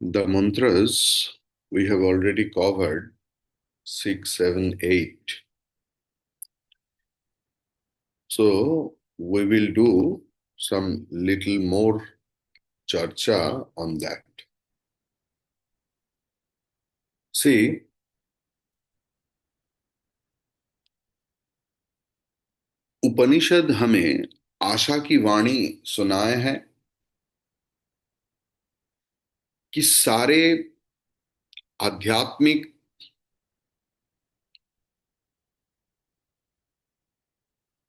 The mantras we have already covered 6, 7, 8. So we will do some little more charcha on that. See, उपनिषद हमें आशा की वाणी सुनाए हैं कि सारे आध्यात्मिक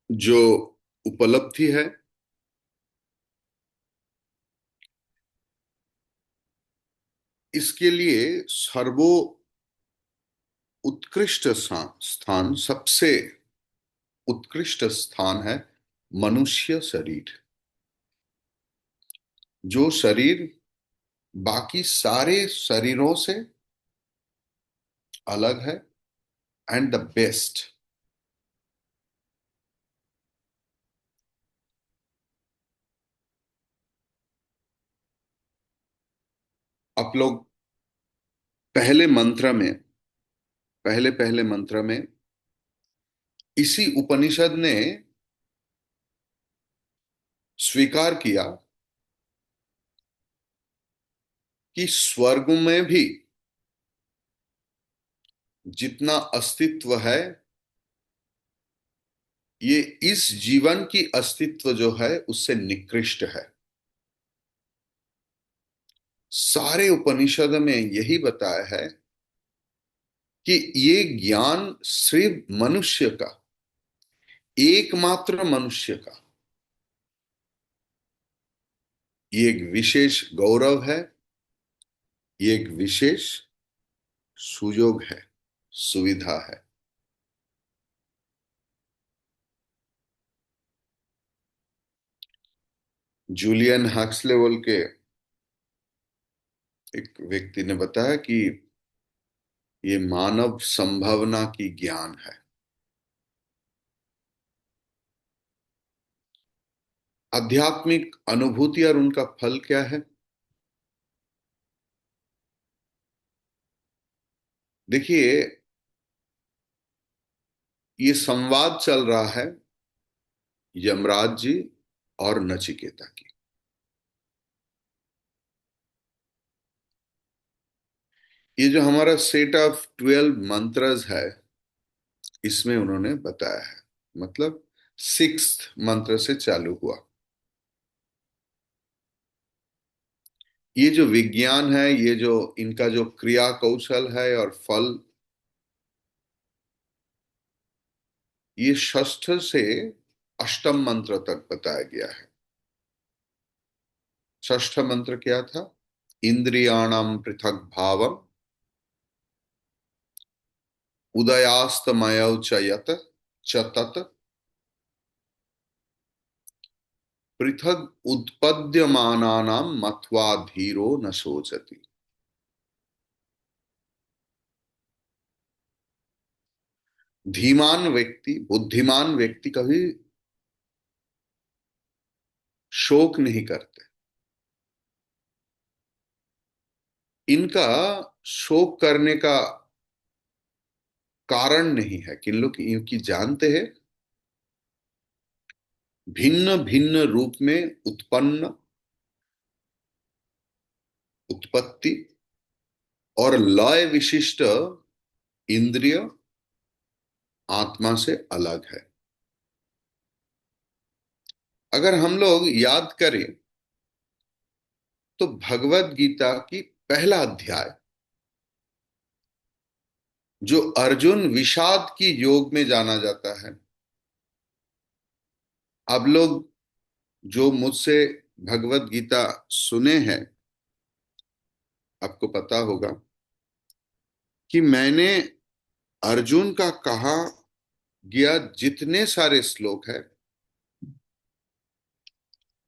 जो उपलब्धि है इसके लिए सर्वो उत्कृष्ट स्थान सबसे उत्कृष्ट स्थान है मनुष्य शरीर। जो शरीर बाकी सारे शरीरों से अलग है एंड द बेस्ट। आप लोग पहले मंत्र में पहले पहले मंत्र में इसी उपनिषद ने स्वीकार किया कि स्वर्ग में भी जितना अस्तित्व है ये इस जीवन की अस्तित्व जो है उससे निकृष्ट है। सारे उपनिषद में यही बताया है कि ये ज्ञान सिर्फ मनुष्य का, एकमात्र मनुष्य का, ये एक विशेष गौरव है, ये एक विशेष सुयोग है, सुविधा है। जूलियन हक्सले बोल के एक व्यक्ति ने बताया कि ये मानव संभावना की ज्ञान है। आध्यात्मिक अनुभूति और उनका फल क्या है? देखिए, ये संवाद चल रहा है यमराज जी और नचिकेता की। ये जो हमारा सेट ऑफ 12 मंत्रस है इसमें उन्होंने बताया है, मतलब 6th मंत्र से चालू हुआ। ये जो विज्ञान है, ये जो इनका जो क्रिया कौशल है और फल, ये षष्ठ से अष्टम मंत्र तक बताया गया है। षष्ठ मंत्र क्या था? इंद्रियाणाम पृथक भावम उदयास्तमय च यत च तत् पृथक उत्पद्यमानानाम मत्वा धीरो न शोचति। धीमान व्यक्ति, बुद्धिमान व्यक्ति कभी शोक नहीं करते। इनका शोक करने का कारण नहीं है कि इन लोग इनकी जानते हैं भिन्न भिन्न रूप में उत्पन्न उत्पत्ति और लय विशिष्ट इंद्रिय आत्मा से अलग है। अगर हम लोग याद करें तो भगवत गीता की पहला अध्याय जो अर्जुन विषाद की योग में जाना जाता है, आप लोग जो मुझसे भगवत गीता सुने हैं आपको पता होगा कि मैंने अर्जुन का कहा गया जितने सारे श्लोक है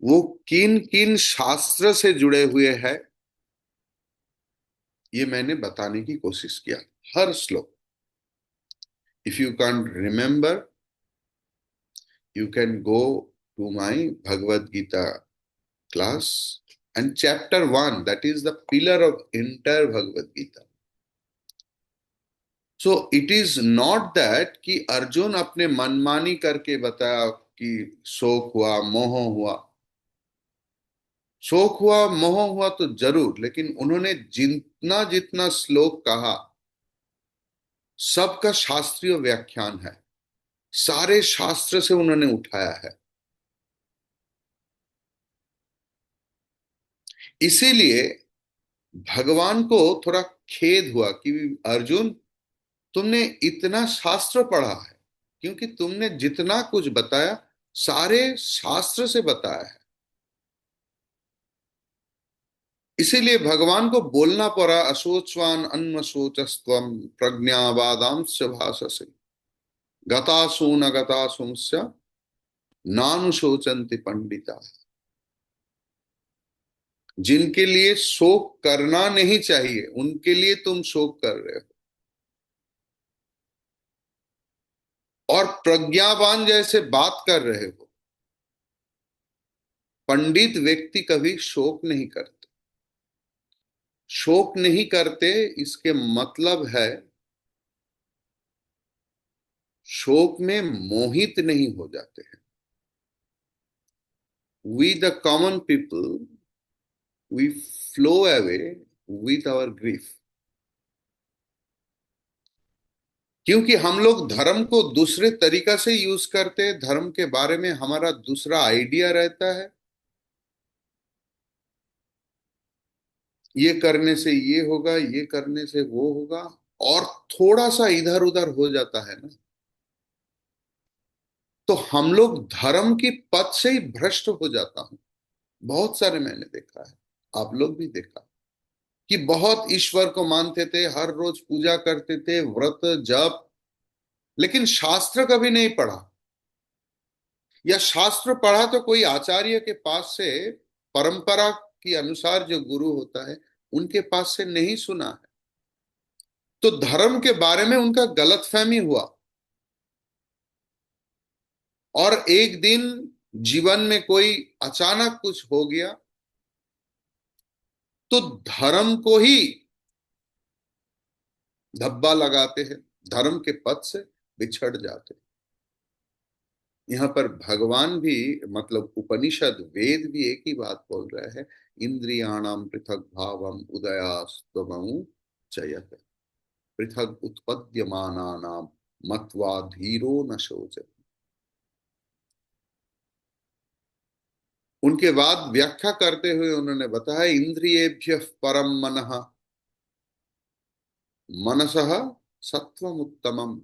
वो किन किन शास्त्र से जुड़े हुए हैं ये मैंने बताने की कोशिश किया। हर श्लोक, if you can remember, you can go to my Bhagavad Gita class And chapter 1, that is the pillar of entire Bhagavad Gita. So it is not that कि अर्जुन अपने मनमानी करके बताया कि शोक हुआ, मोह हुआ। शोक हुआ, मोह हुआ तो जरूर, लेकिन उन्होंने जितना जितना श्लोक कहा सबका शास्त्रीय व्याख्यान है, सारे शास्त्र से उन्होंने उठाया है। इसीलिए भगवान को थोड़ा खेद हुआ कि अर्जुन, तुमने इतना शास्त्र पढ़ा है, क्योंकि तुमने जितना कुछ बताया सारे शास्त्र से बताया है। इसीलिए भगवान को बोलना पड़ा, अशोचवान अन्वशोचस्त्वम प्रज्ञावादांश भाषसे गतासु न गतासुंस्य नानुशोचन्ति पंडिता। जिनके लिए शोक करना नहीं चाहिए उनके लिए तुम शोक कर रहे हो, और प्रज्ञावान जैसे बात कर रहे हो। पंडित व्यक्ति कभी शोक नहीं करते। शोक नहीं करते इसके मतलब है शोक में मोहित नहीं हो जाते हैं। We the common people, we flow away with our grief. क्योंकि हम लोग धर्म को दूसरे तरीका से यूज करते हैं, धर्म के बारे में हमारा दूसरा आइडिया रहता है। ये करने से ये होगा, ये करने से वो होगा, और थोड़ा सा इधर उधर हो जाता है ना, तो हम लोग धर्म की पथ से ही भ्रष्ट हो जाता हूं। बहुत सारे मैंने देखा है, आप लोग भी देखा, कि बहुत ईश्वर को मानते थे, हर रोज पूजा करते थे, व्रत जप, लेकिन शास्त्र कभी नहीं पढ़ा, या शास्त्र पढ़ा तो कोई आचार्य के पास से, परंपरा के अनुसार जो गुरु होता है उनके पास से नहीं सुना है। तो धर्म के बारे में उनका गलतफहमी हुआ, और एक दिन जीवन में कोई अचानक कुछ हो गया तो धर्म को ही धब्बा लगाते हैं, धर्म के पथ से बिछड़ जाते हैं। यहाँ पर भगवान भी, मतलब उपनिषद वेद भी एक ही बात बोल रहा है, इंद्रियाणाम पृथक भावम उदयास्तमु चयत पृथक उत्पद्यमानानाम मत्वा धीरो न शोचति। उनके बाद व्याख्या करते हुए उन्होंने बताया, इंद्रियेभ्यः परम मनः मनसः सत्वमुत्तमम्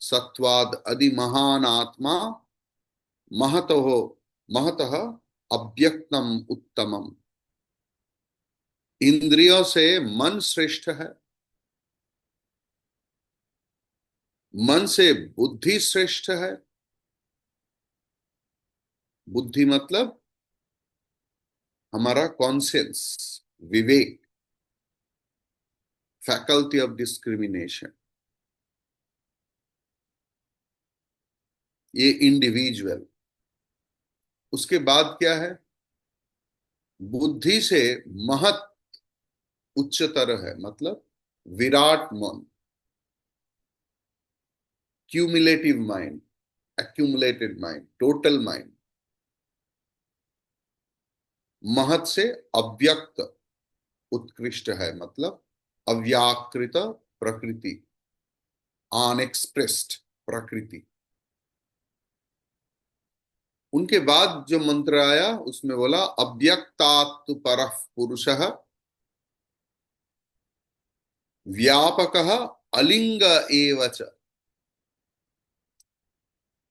सत्वाद अधि महान आत्मा महतः महतः अव्यक्तम उत्तमम। इंद्रियों से मन श्रेष्ठ है, मन से बुद्धि श्रेष्ठ है। बुद्धि मतलब हमारा conscience, Vivek, faculty of discrimination, ये इंडिविजुअल। उसके बाद क्या है, बुद्धि से महत उच्चतर है, मतलब विराट मन, cumulative mind, accumulated mind, total mind. महत से अव्यक्त उत्कृष्ट है, मतलब अव्याकृत प्रकृति, अनएक्सप्रेस्ड प्रकृति। उनके बाद जो मंत्र आया उसमें बोला, अव्यक्तात् परः पुरुषः व्यापकः अलिंग एव च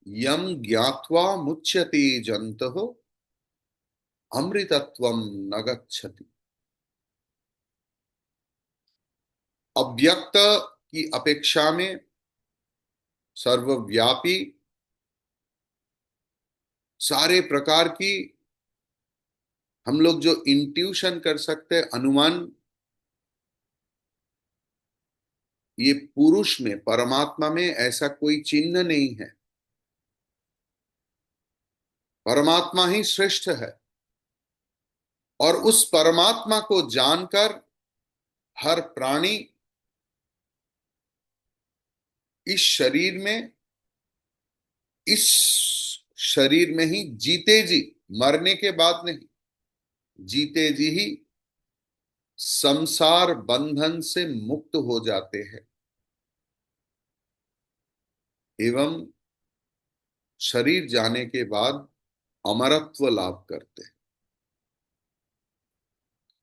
यम ज्ञात्वा मुच्यते जन्तुः अमृतत्वं न गच्छति। अव्यक्त की अपेक्षा में सर्वव्यापी, सारे प्रकार की हम लोग जो इंट्यूशन कर सकते हैं, अनुमान, ये पुरुष में, परमात्मा में ऐसा कोई चिन्ह नहीं है। परमात्मा ही श्रेष्ठ है। और उस परमात्मा को जानकर हर प्राणी इस शरीर में, इस शरीर में ही जीते जी, मरने के बाद नहीं, जीते जी ही संसार बंधन से मुक्त हो जाते हैं एवं शरीर जाने के बाद अमरत्व लाभ करते हैं।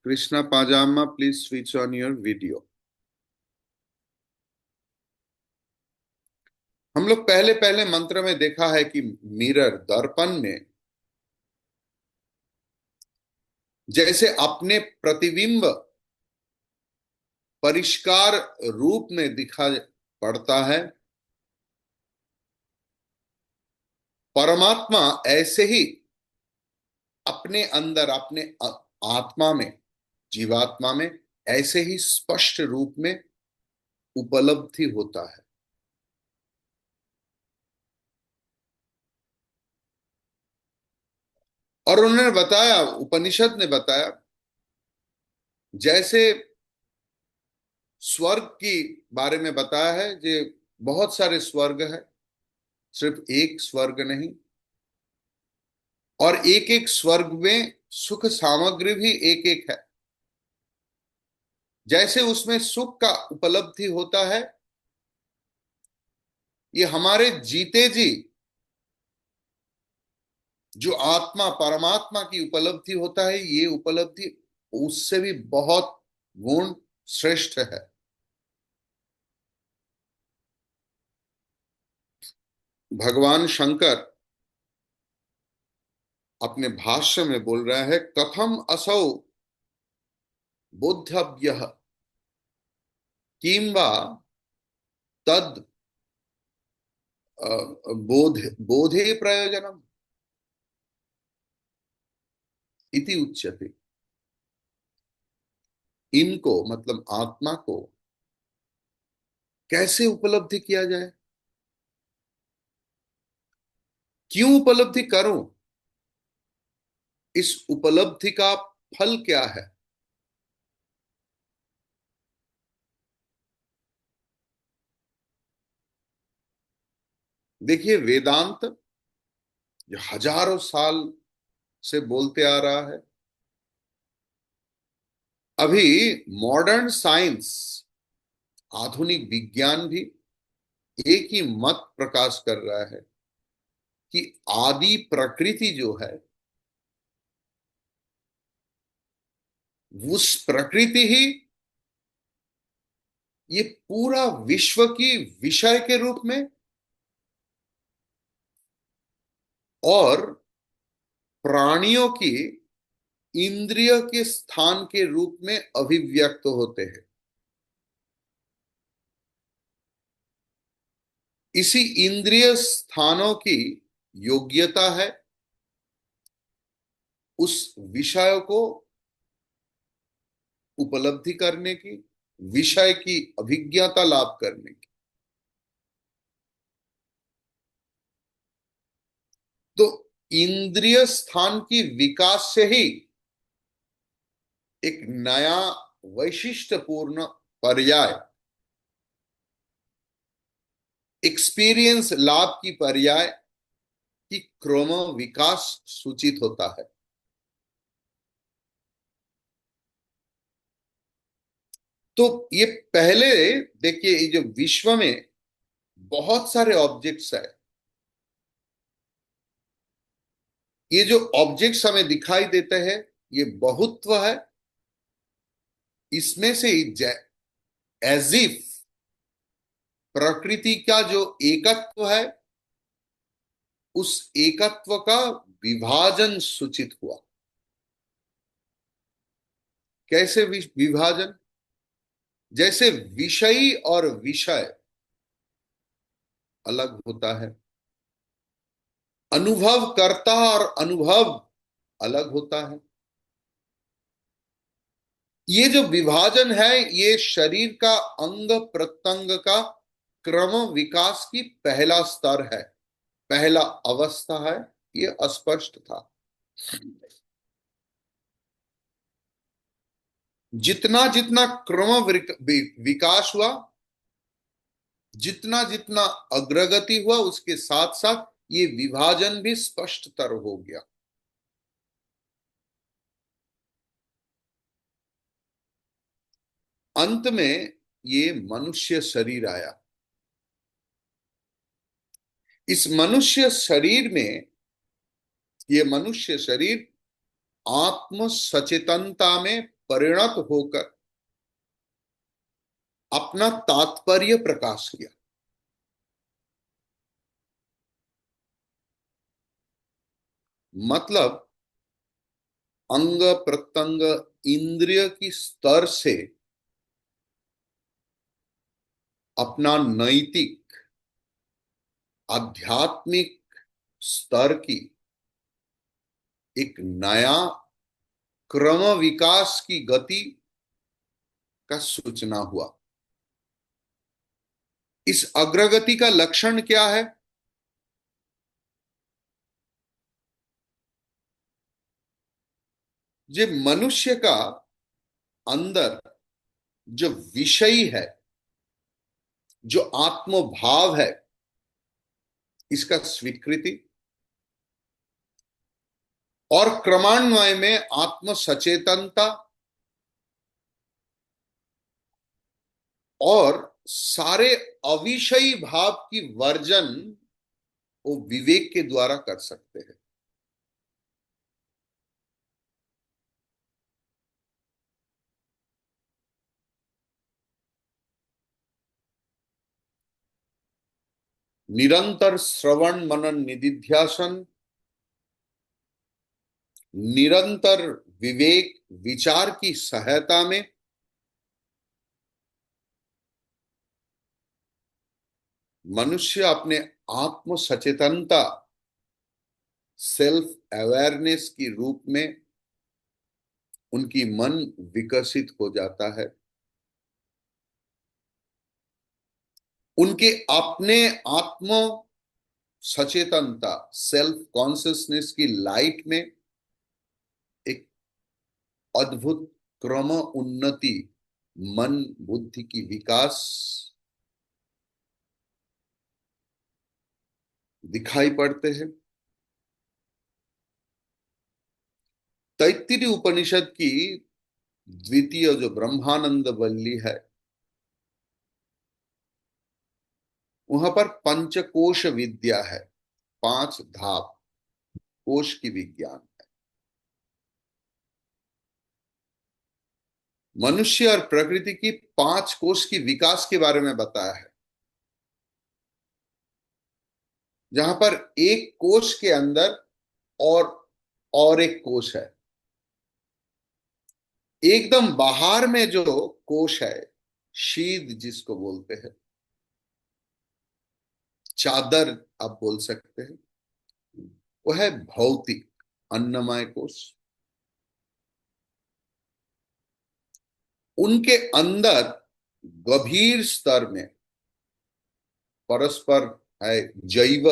कृष्णा पाजामा, please switch on your video. हम लोग पहले पहले मंत्र में देखा है कि मिरर, दर्पण में जैसे अपने प्रतिबिंब परिष्कार रूप में दिखा पड़ता है, परमात्मा ऐसे ही अपने अंदर, अपने आत्मा में, जीवात्मा में ऐसे ही स्पष्ट रूप में उपलब्धि होता है। और उन्होंने बताया, उपनिषद ने बताया, जैसे स्वर्ग की बारे में बताया है, जे बहुत सारे स्वर्ग है, सिर्फ एक स्वर्ग नहीं, और एक एक स्वर्ग में सुख सामग्री भी एक एक है। जैसे उसमें सुख का उपलब्धि होता है, ये हमारे जीते जी जो आत्मा परमात्मा की उपलब्धि होता है, ये उपलब्धि उससे भी बहुत गुण श्रेष्ठ है। भगवान शंकर अपने भाष्य में बोल रहा है, कथम असौ बोद्धव्य किंवा तद बोधे प्रयोजनम इति उच्यते। इनको मतलब आत्मा को कैसे उपलब्धि किया जाए, क्यों उपलब्धि करूं, इस उपलब्धि का फल क्या है। देखिए, वेदांत जो हजारों साल से बोलते आ रहा है, अभी मॉडर्न साइंस, आधुनिक विज्ञान भी एक ही मत प्रकाश कर रहा है कि आदि प्रकृति जो है, उस प्रकृति ही ये पूरा विश्व की विषय के रूप में और प्राणियों की इंद्रिय के स्थान के रूप में अभिव्यक्त होते हैं। इसी इंद्रिय स्थानों की योग्यता है उस विषय को उपलब्धि करने की, विषय की अभिज्ञता लाभ करने की। तो इंद्रिय स्थान की विकास से ही एक नया वैशिष्ट्यपूर्ण पर्याय, एक्सपीरियंस लाभ की पर्याय की क्रम विकास सूचित होता है। तो ये पहले देखिए, ये जो विश्व में बहुत सारे ऑब्जेक्ट्स है, ये जो ऑब्जेक्ट्स हमें दिखाई देते हैं, ये बहुत्व है। इसमें से एज इफ प्रकृति का जो एकत्व है, उस एकत्व का विभाजन सूचित हुआ। कैसे विभाजन, जैसे विषयी और विषय अलग होता है, अनुभव करता और अनुभव अलग होता है। ये जो विभाजन है, ये शरीर का अंग प्रत्यंग का क्रम विकास की पहला स्तर है, पहला अवस्था है। ये अस्पष्ट था। जितना जितना विकास हुआ, जितना जितना अग्रगति हुआ, उसके साथ साथ ये विभाजन भी स्पष्टतर हो गया। अंत में ये मनुष्य शरीर आया। इस मनुष्य शरीर में, ये मनुष्य शरीर आत्म सचेतनता में परिणत होकर अपना तात्पर्य प्रकाश किया। मतलब अंग प्रत्यंग इंद्रिय की स्तर से अपना नैतिक आध्यात्मिक स्तर की एक नया क्रम विकास की गति का सूचना हुआ। इस अग्रगति का लक्षण क्या है? जो मनुष्य का अंदर जो विषय है, जो आत्म भाव है, इसका स्वीकृति, और क्रमान्वय में आत्म सचेतनता, और सारे अविषयी भाव की वर्जन वो विवेक के द्वारा कर सकते हैं। निरंतर श्रवण मनन निदिध्यासन, निरंतर विवेक विचार की सहायता में मनुष्य अपने आत्म सचेतनता, सेल्फ अवेयरनेस की रूप में उनकी मन विकसित हो जाता है। उनके अपने आत्म सचेतनता, सेल्फ कॉन्शियसनेस की लाइट में एक अद्भुत क्रम उन्नति, मन बुद्धि की विकास दिखाई पड़ते हैं। तैत्तिरीय उपनिषद की द्वितीय जो ब्रह्मानंद वल्ली है, वहां पर पंचकोश विद्या है, पांच धाप कोश की विज्ञान। मनुष्य और प्रकृति की पांच कोश की विकास के बारे में बताया है, जहां पर एक कोश के अंदर और एक कोश है। एकदम बाहर में जो कोश है, शीद जिसको बोलते हैं, चादर आप बोल सकते हैं, वो है भौतिक अन्नमय कोश। उनके अंदर गंभीर स्तर में परस्पर है जैव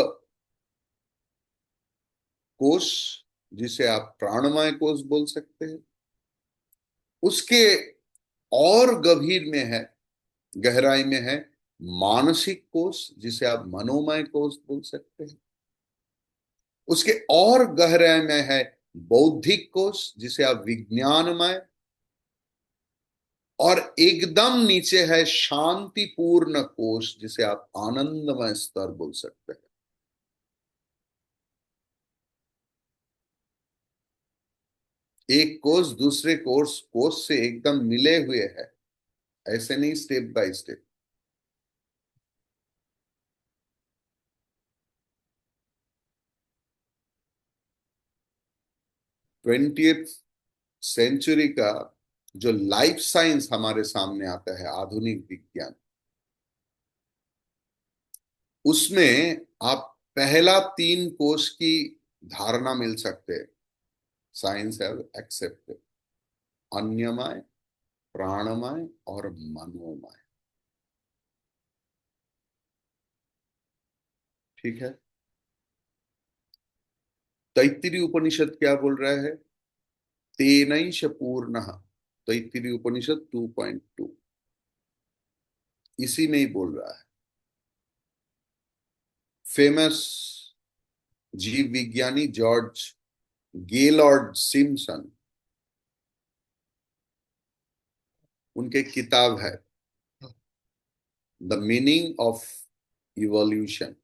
कोश, जिसे आप प्राणमय कोश बोल सकते हैं। उसके और गंभीर में है, गहराई में है मानसिक कोश, जिसे आप मनोमय कोश बोल सकते हैं। उसके और गहराई में है बौद्धिक कोश, जिसे आप विज्ञानमय, और एकदम नीचे है शांतिपूर्ण कोश, जिसे आप आनंदमय स्तर बोल सकते हैं। एक कोष दूसरे कोष से एकदम मिले हुए है, ऐसे नहीं, step by step. 20th century का जो लाइफ साइंस हमारे सामने आता है, आधुनिक विज्ञान, उसमें आप पहला तीन कोष की धारणा मिल सकते हैं। साइंस हैव एक्सेप्टेड अन्यमय, प्राणमय और मनोमय। ठीक है। तैत्तिरीय उपनिषद क्या बोल रहा है? तेनैष पूर्ण। तैत्तिरीय उपनिषद 2.2 इसी में ही बोल रहा है। फेमस जीव विज्ञानी जॉर्ज गेलॉर्ड सिम्पसन, उनके किताब है द मीनिंग ऑफ इवोल्यूशन।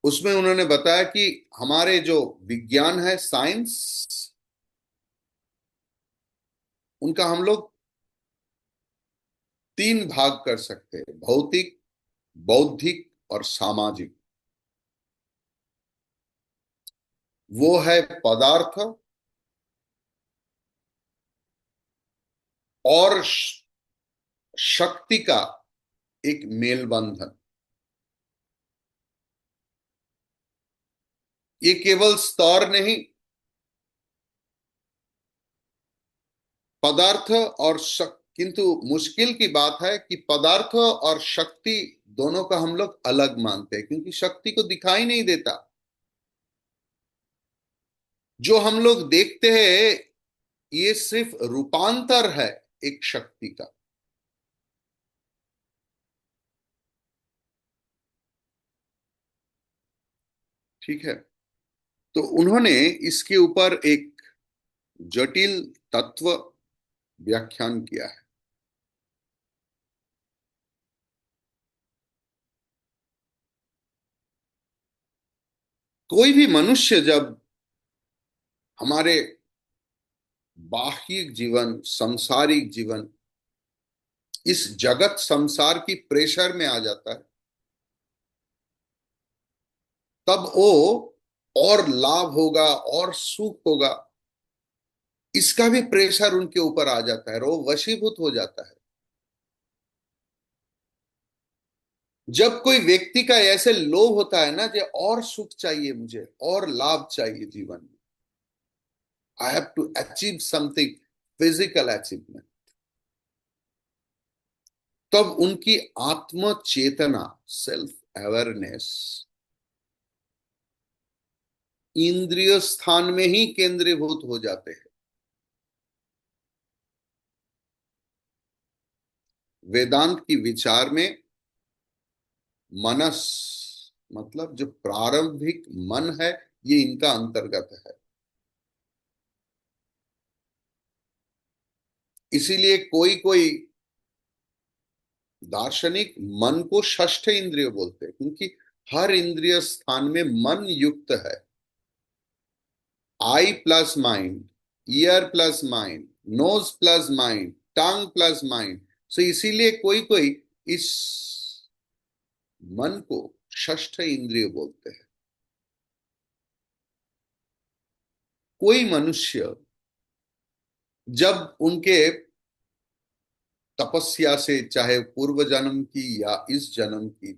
उसमें उन्होंने बताया कि हमारे जो विज्ञान है, साइंस, उनका हम लोग 3 भाग कर सकते हैं, भौतिक, बौद्धिक और सामाजिक। वो है पदार्थ और शक्ति का एक मेल बंधन। ये केवल स्तर नहीं, पदार्थ और शक्ति, किंतु मुश्किल की बात है कि पदार्थ और शक्ति दोनों का हम लोग अलग मानते हैं, क्योंकि शक्ति को दिखाई नहीं देता। जो हम लोग देखते हैं ये सिर्फ रूपांतर है एक शक्ति का। ठीक है, तो उन्होंने इसके ऊपर एक जटिल तत्व व्याख्यान किया है। कोई भी मनुष्य जब हमारे बाह्य जीवन, सांसारिक जीवन, इस जगत संसार की प्रेशर में आ जाता है, तब वो और लाभ होगा और सुख होगा, इसका भी प्रेशर उनके ऊपर आ जाता है और वो वशीभूत हो जाता है। जब कोई व्यक्ति का ऐसे लोभ होता है ना, जो और सुख चाहिए, मुझे और लाभ चाहिए जीवन में, I have to achieve something, physical achievement, तब उनकी आत्म चेतना, सेल्फ अवेयरनेस, इंद्रिय स्थान में ही केंद्रीभूत हो जाते हैं। वेदांत की विचार में मनस मतलब जो प्रारंभिक मन है, ये इनका अंतर्गत है। इसीलिए कोई कोई दार्शनिक मन को षष्ठ इंद्रिय बोलते हैं, क्योंकि हर इंद्रिय स्थान में मन युक्त है। Eye plus mind, ear plus mind, nose plus mind, tongue plus mind. So इसीलिए कोई कोई इस मन को षष्ठ इंद्रिय बोलते हैं। कोई मनुष्य जब उनके तपस्या से, चाहे पूर्व जन्म की या इस जन्म की,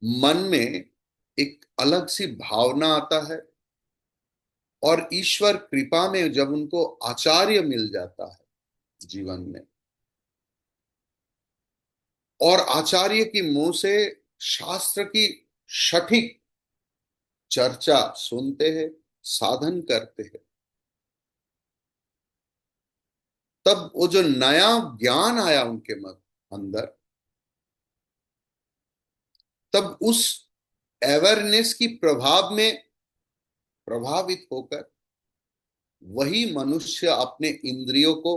मन में एक अलग सी भावना आता है, और ईश्वर कृपा में जब उनको आचार्य मिल जाता है जीवन में, और आचार्य की मुंह से शास्त्र की सटीक चर्चा सुनते हैं, साधन करते हैं, तब वो जो नया ज्ञान आया उनके मन अंदर, तब उस अवेयरनेस की प्रभाव में प्रभावित होकर वही मनुष्य अपने इंद्रियों को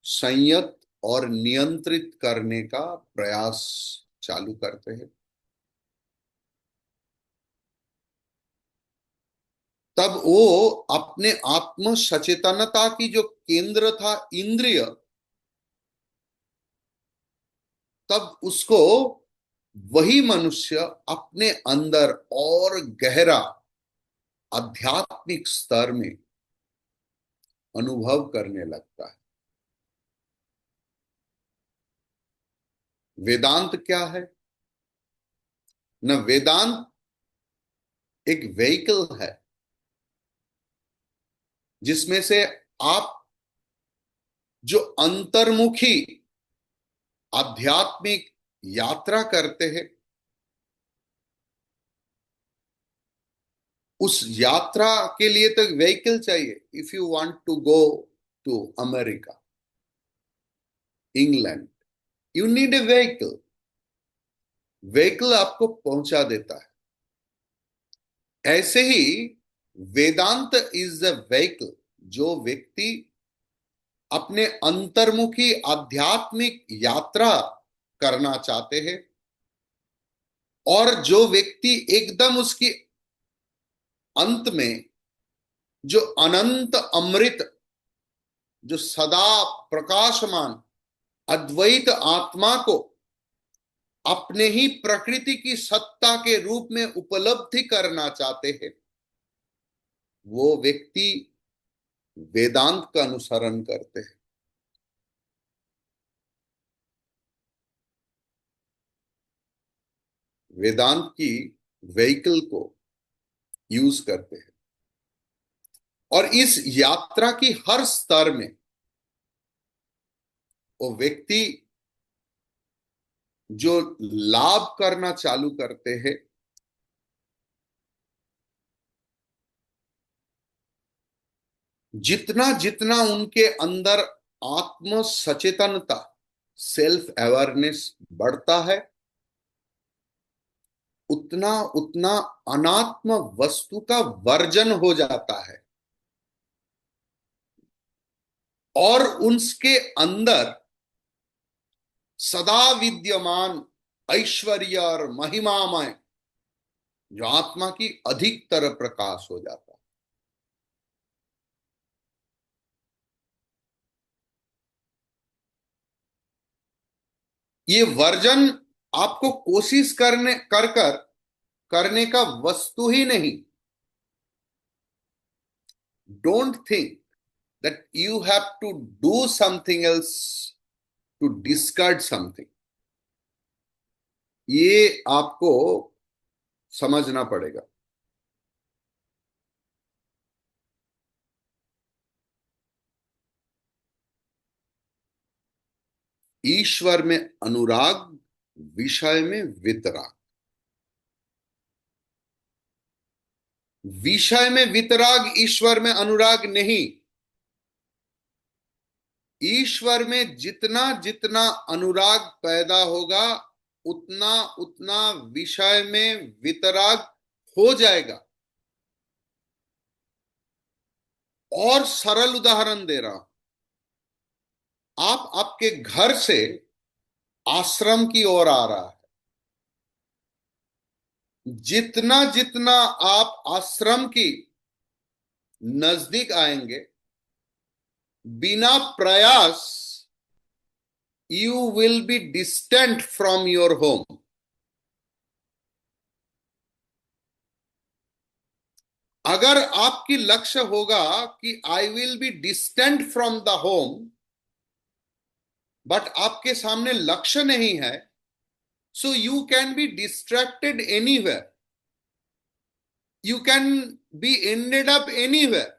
संयत और नियंत्रित करने का प्रयास चालू करते हैं। तब वो अपने आत्म सचेतनता की जो केंद्र था इंद्रिय, तब उसको वही मनुष्य अपने अंदर और गहरा आध्यात्मिक स्तर में अनुभव करने लगता है। वेदांत क्या है न? वेदांत एक व्हीकल है जिसमें से आप जो अंतर्मुखी आध्यात्मिक यात्रा करते हैं, उस यात्रा के लिए तो व्हीकल चाहिए। If you want to go to America, England, you need a vehicle. Vehicle आपको पहुंचा देता है। ऐसे ही वेदांत इज द व्हीकल। जो व्यक्ति अपने अंतर्मुखी आध्यात्मिक यात्रा करना चाहते हैं, और जो व्यक्ति एकदम उसकी अंत में जो अनंत अमृत, जो सदा प्रकाशमान अद्वैत आत्मा को अपने ही प्रकृति की सत्ता के रूप में उपलब्धि करना चाहते हैं, वो व्यक्ति वेदांत का अनुसरण करते हैं। वेदांत की व्हीकल को यूज करते हैं। और इस यात्रा की हर स्तर में वो व्यक्ति जो लाभ करना चालू करते हैं, जितना जितना उनके अंदर आत्म सचेतनता, सेल्फ अवेयरनेस बढ़ता है, उतना उतना अनात्म वस्तु का वर्जन हो जाता है, और उसके अंदर सदा विद्यमान ऐश्वर्य और महिमामय जो आत्मा की अधिकतर प्रकाश हो जाता है। ये वर्जन आपको कोशिश करने का वस्तु ही नहीं। Don't think that you have to do something else to discard something. ये आपको समझना पड़ेगा। ईश्वर में अनुराग, विषय में वितराग। विषय में वितराग, ईश्वर में अनुराग नहीं। ईश्वर में जितना जितना अनुराग पैदा होगा, उतना उतना विषय में वितराग हो जाएगा। और सरल उदाहरण दे रहा हूं। आप आपके घर से आश्रम की ओर आ रहा है। जितना जितना आप आश्रम की नजदीक आएंगे, बिना प्रयास you will be distant from your home. अगर आपकी लक्ष्य होगा कि I will be distant from the home, but आपके सामने लक्ष्य नहीं है, so you can be distracted anywhere, you can be ended up anywhere.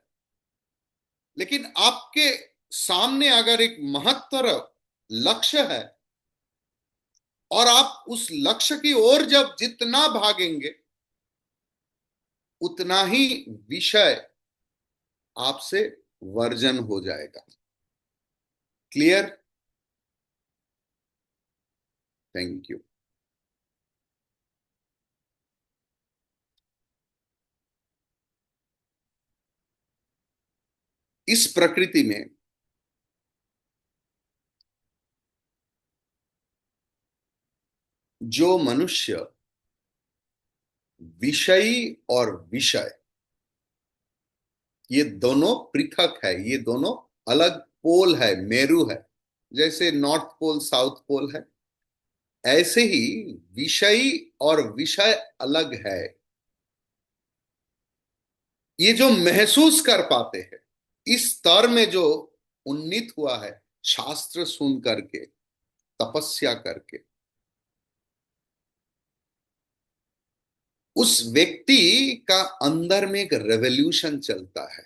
लेकिन आपके सामने अगर एक महत्तर लक्ष्य है, और आप उस लक्ष्य की ओर जब जितना भागेंगे, उतना ही विषय आपसे वर्जन हो जाएगा। क्लियर? Thank you. इस प्रकृति में जो मनुष्य विषयी और विषय, ये दोनों पृथक है, ये दोनों अलग पोल है, मेरू है। जैसे नॉर्थ पोल साउथ पोल है, ऐसे ही विषयी और विषय अलग है। ये जो महसूस कर पाते हैं, इस स्तर में जो उन्नीत हुआ है, शास्त्र सुन करके, तपस्या करके, उस व्यक्ति का अंदर में एक रेवोल्यूशन चलता है।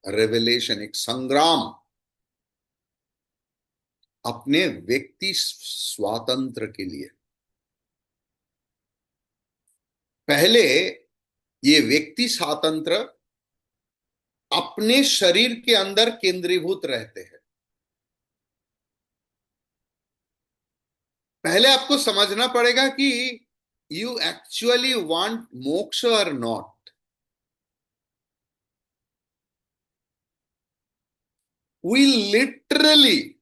रेवलेशन, एक संग्राम अपने व्यक्ति स्वातंत्र के लिए। पहले ये व्यक्ति स्वातंत्र अपने शरीर के अंदर केंद्रीभूत रहते हैं। पहले आपको समझना पड़ेगा कि यू एक्चुअली वांट मोक्ष और not. We literally,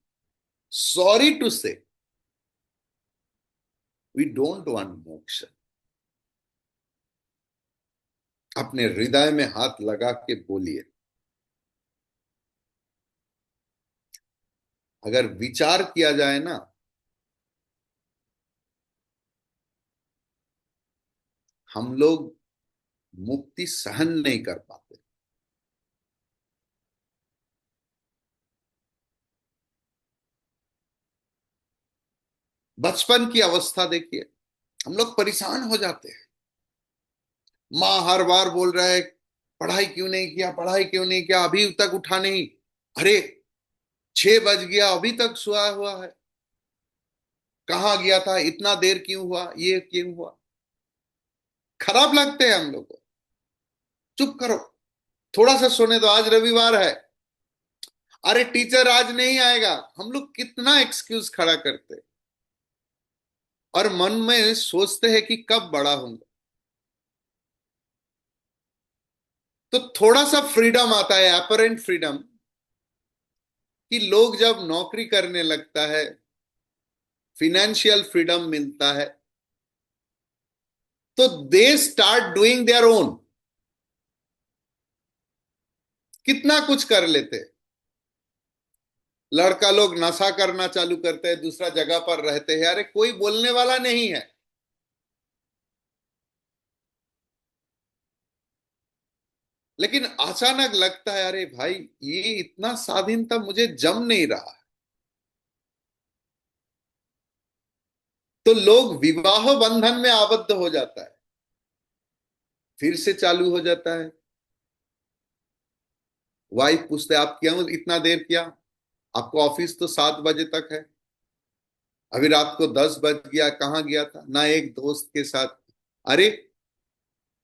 sorry to say, we don't want moksha. अपने हृदय में हाथ लगा के बोलिए। अगर विचार किया जाए ना, हम लोग मुक्ति सहन नहीं कर पाते। बचपन की अवस्था देखिए, हम लोग परेशान हो जाते हैं। माँ हर बार बोल रहा है, पढ़ाई क्यों नहीं किया, पढ़ाई क्यों नहीं किया, अभी तक उठा नहीं। अरे 6 बज गया, अभी तक सोया हुआ है। कहाँ गया था, इतना देर क्यों हुआ, ये क्यों हुआ। खराब लगते हैं हम लोग को। चुप करो, थोड़ा सा सोने दो, आज रविवार है। अरे टीचर आज नहीं आएगा। हम लोग कितना एक्सक्यूज खड़ा करते हैं। और मन में सोचते हैं कि कब बड़ा होंगे। तो थोड़ा सा फ्रीडम आता है, अपरेंट फ्रीडम, कि लोग जब नौकरी करने लगता है, फिनेंशियल फ्रीडम मिलता है, तो they start doing their own. कितना कुछ कर लेते। लड़का लोग नशा करना चालू करते हैं, दूसरा जगह पर रहते हैं, अरे कोई बोलने वाला नहीं है। लेकिन अचानक लगता है, अरे भाई ये इतना स्वाधीनता मुझे जम नहीं रहा। तो लोग विवाह बंधन में आबद्ध हो जाता है, फिर से चालू हो जाता है। वाइफ पूछते, आप क्यों इतना देर किया, आपको ऑफिस तो 7 बजे तक है, अभी रात को 10 बज गया, कहाँ गया था, ना एक दोस्त के साथ। अरे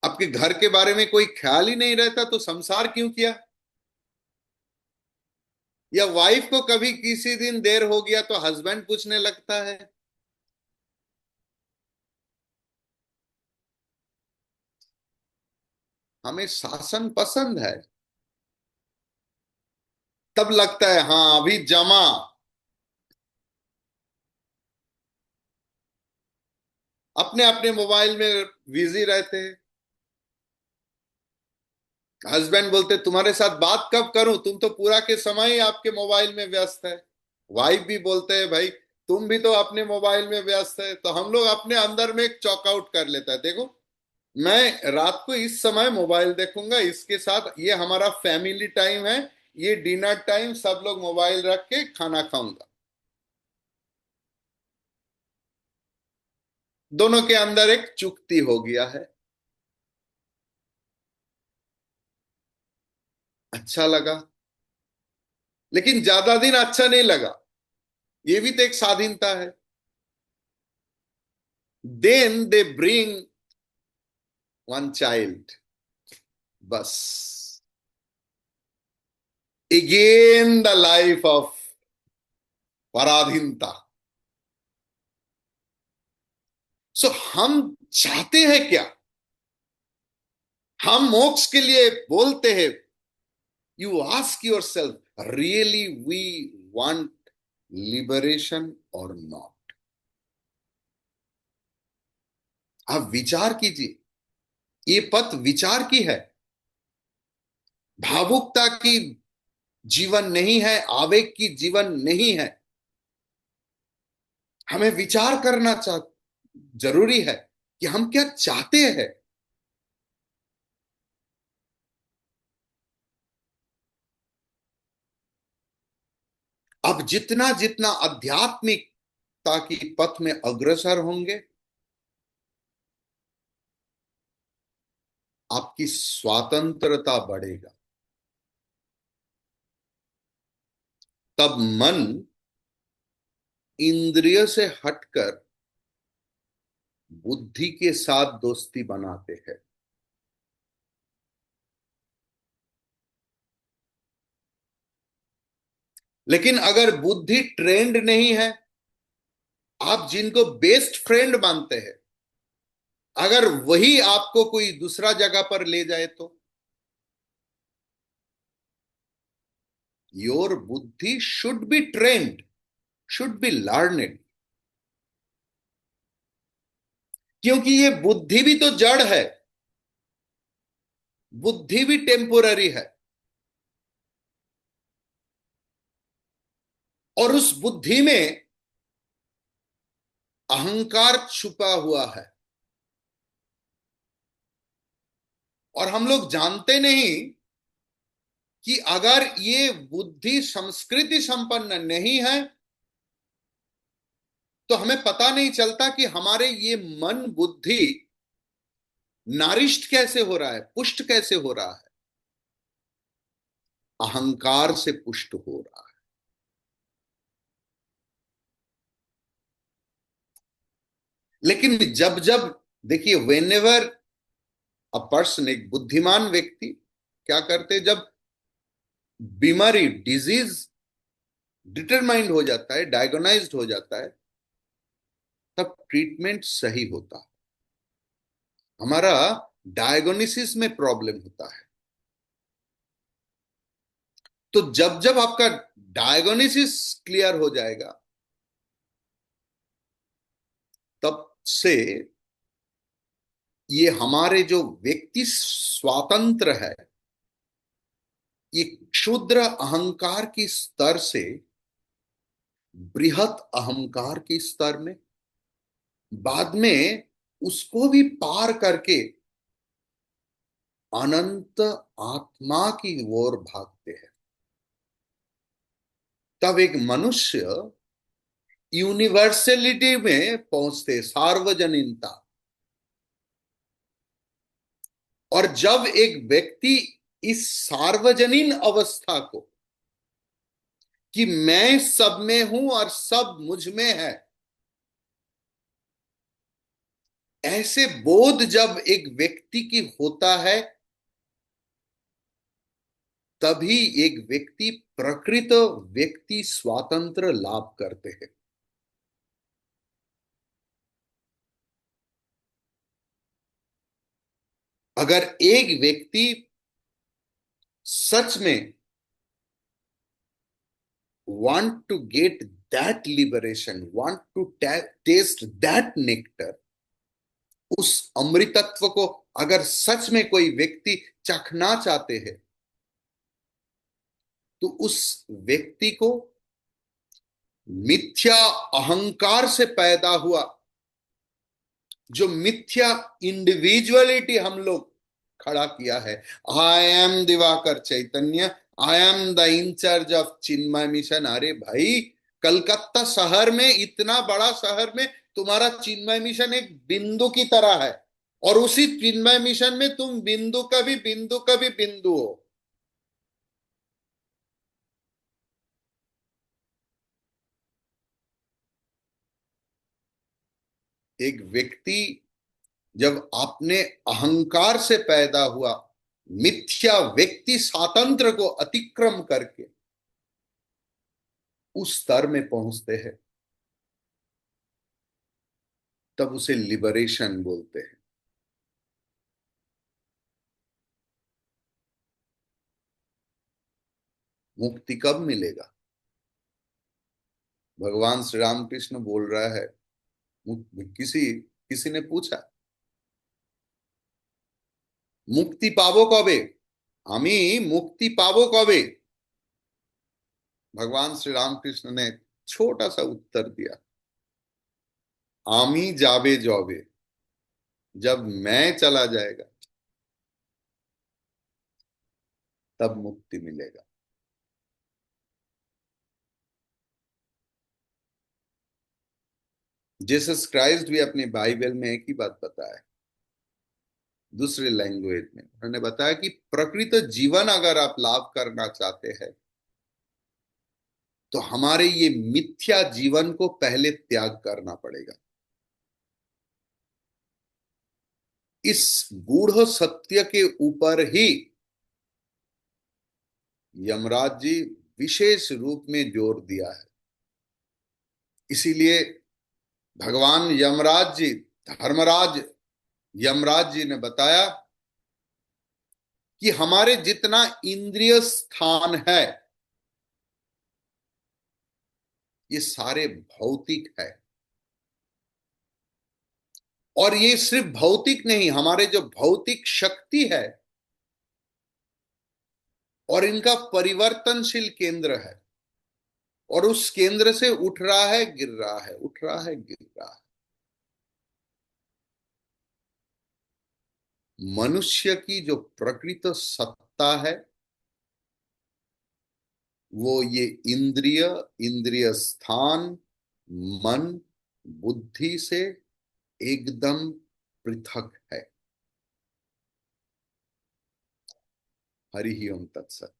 आपके घर के बारे में कोई ख्याल ही नहीं रहता तो संसार क्यों किया। या वाइफ को कभी किसी दिन देर हो गया तो हस्बैंड पूछने लगता है। हमें शासन पसंद है। तब लगता है हाँ अभी जमा। अपने अपने मोबाइल में बिजी रहते हैं। हस्बैंड बोलते तुम्हारे साथ बात कब करूं, तुम तो पूरा के समय ही आपके मोबाइल में व्यस्त है। वाइफ भी बोलते हैं भाई तुम भी तो अपने मोबाइल में व्यस्त है। तो हम लोग अपने अंदर में एक चॉकआउट कर लेता है, देखो मैं रात को इस समय मोबाइल देखूंगा, इसके साथ ये हमारा फैमिली टाइम है, ये डिनर टाइम, सब लोग मोबाइल रख के खाना खाऊंगा। दोनों के अंदर एक चुकती हो गया है। अच्छा लगा, लेकिन ज्यादा दिन अच्छा नहीं लगा। ये भी तो एक स्वाधीनता है। Then they bring one child, बस अगेन द लाइफ ऑफ पराधीनता। सो हम चाहते हैं क्या। हम मोक्ष के लिए बोलते हैं। You ask yourself, really we want liberation और नॉट। आप विचार कीजिए, ये पथ विचार की है। भावुकता की जीवन नहीं है, आवेग की जीवन नहीं है। हमें विचार करना जरूरी है कि हम क्या चाहते हैं। अब जितना जितना आध्यात्मिकता की पथ में अग्रसर होंगे, आपकी स्वतंत्रता बढ़ेगा। तब मन इंद्रिय से हटकर बुद्धि के साथ दोस्ती बनाते हैं। लेकिन अगर बुद्धि ट्रेंड नहीं है, आप जिनको बेस्ट फ्रेंड मानते हैं, अगर वही आपको कोई दूसरा जगह पर ले जाए तो योर बुद्धि should be trend, should be learned. क्योंकि ये बुद्धि भी तो जड़ है, बुद्धि भी टेम्पोररी है, और उस बुद्धि में अहंकार छुपा हुआ है, और हम लोग जानते नहीं कि अगर ये बुद्धि संस्कृति संपन्न नहीं है तो हमें पता नहीं चलता कि हमारे ये मन बुद्धि नारिष्ट कैसे हो रहा है, पुष्ट कैसे हो रहा है। अहंकार से पुष्ट हो रहा है। लेकिन जब जब देखिए, वेन एवर अ पर्सन, एक बुद्धिमान व्यक्ति क्या करते, जब बीमारी, डिजीज डिटरमाइंड हो जाता है, डायग्नोनाइज्ड हो जाता है, तब ट्रीटमेंट सही होता है। हमारा डायग्नोसिस में प्रॉब्लम होता है। तो जब जब आपका डायग्नोसिस क्लियर हो जाएगा, तब से ये हमारे जो व्यक्ति स्वातंत्र है, ये क्षुद्र अहंकार की स्तर से बृहत अहंकार की स्तर में, बाद में उसको भी पार करके अनंत आत्मा की ओर भागते हैं। तब एक मनुष्य यूनिवर्सलिटी में पहुंचते, सार्वजनीनता। और जब एक व्यक्ति इस सार्वजनीन अवस्था को, कि मैं सब में हूं और सब मुझ में है, ऐसे बोध जब एक व्यक्ति की होता है, तभी एक व्यक्ति प्रकृत व्यक्ति स्वातंत्र लाभ करते हैं। अगर एक व्यक्ति सच में want to get that liberation, want to taste that nectar, उस अमृतत्व को अगर सच में कोई व्यक्ति चखना चाहते हैं, तो उस व्यक्ति को मिथ्या अहंकार से पैदा हुआ, जो मिथ्या इंडिविजुअलिटी हम लोग खड़ा किया है, I am Divakar Chaitanya, I am the incharge of Chinmaya mission. अरे भाई, कलकत्ता शहर में, इतना बड़ा शहर में तुम्हारा चिन्मय मिशन एक बिंदु की तरह है, और उसी चिन्मय मिशन में तुम बिंदु का भी बिंदु का भी बिंदु हो। एक व्यक्ति जब अपने अहंकार से पैदा हुआ मिथ्या व्यक्ति स्वातंत्र को अतिक्रम करके उस स्तर में पहुंचते हैं, तब उसे लिबरेशन बोलते हैं। मुक्ति कब मिलेगा? भगवान श्री रामकृष्ण बोल रहा है, किसी किसी ने पूछा, मुक्ति पावो कबे, আমি मुक्ति पावो कबे? भगवान श्री रामकृष्ण ने छोटा सा उत्तर दिया, आमी जाबे जबे, जब मैं चला जाएगा तब मुक्ति मिलेगा। जीसस क्राइस्ट भी अपनी बाइबल में एक ही बात बताया, दूसरे लैंग्वेज में उन्होंने बताया कि प्रकृत जीवन अगर आप लाभ करना चाहते हैं, तो हमारे ये मिथ्या जीवन को पहले त्याग करना पड़ेगा। इस गूढ़ सत्य के ऊपर ही यमराज जी विशेष रूप में जोर दिया है। इसीलिए भगवान यमराज जी, धर्मराज यमराज जी ने बताया कि हमारे जितना इंद्रिय स्थान है ये सारे भौतिक है। और ये सिर्फ भौतिक नहीं, हमारे जो भौतिक शक्ति है और इनका परिवर्तनशील केंद्र है, और उस केंद्र से उठ रहा है गिर रहा है, उठ रहा है गिर रहा है। मनुष्य की जो प्रकृत सत्ता है वो ये इंद्रिय, इंद्रिय स्थान, मन, बुद्धि से एकदम पृथक है। हरि ओम तत्सत।